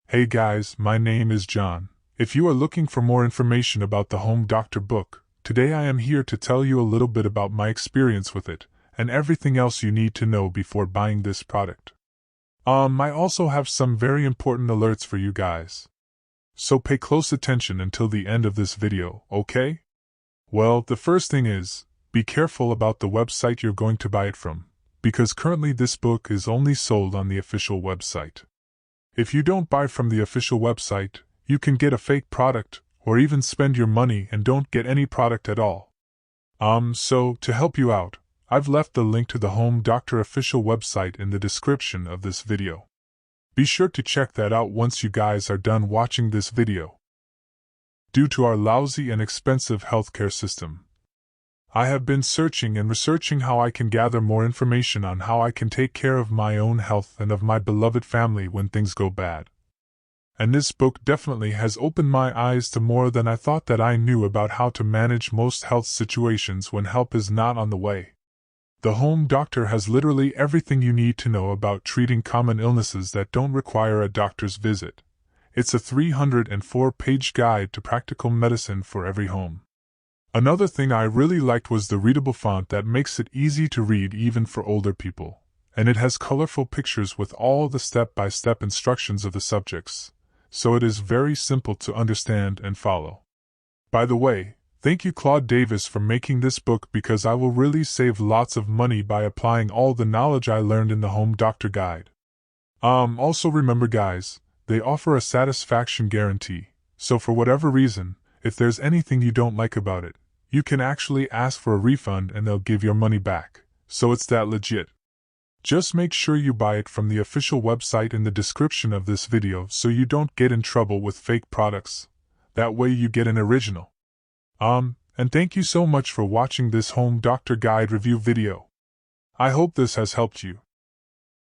Hey guys, my name is John. If you are looking for more information about the Home Doctor book, today I am here to tell you a little bit about my experience with it, and everything else you need to know before buying this product. I also have some very important alerts for you guys. So pay close attention until the end of this video, okay? Well, the first thing is, be careful about the website you're going to buy it from, because currently this book is only sold on the official website. If you don't buy from the official website, you can get a fake product, or even spend your money and don't get any product at all. So, to help you out, I've left the link to the Home Doctor official website in the description of this video. Be sure to check that out once you guys are done watching this video. Due to our lousy and expensive healthcare system, I have been searching and researching how I can gather more information on how I can take care of my own health and of my beloved family when things go bad. And this book definitely has opened my eyes to more than I thought that I knew about how to manage most health situations when help is not on the way. The Home Doctor has literally everything you need to know about treating common illnesses that don't require a doctor's visit. It's a 304-page guide to practical medicine for every home. Another thing I really liked was the readable font that makes it easy to read even for older people, and it has colorful pictures with all the step-by-step instructions of the subjects, so it is very simple to understand and follow. By the way, thank you Claude Davis for making this book because I will really save lots of money by applying all the knowledge I learned in the Home Doctor Guide. Also remember guys, they offer a satisfaction guarantee, so for whatever reason, if there's anything you don't like about it, you can actually ask for a refund and they'll give your money back, so it's that legit. Just make sure you buy it from the official website in the description of this video so you don't get in trouble with fake products. That way you get an original. And thank you so much for watching this Home Doctor Guide review video. I hope this has helped you.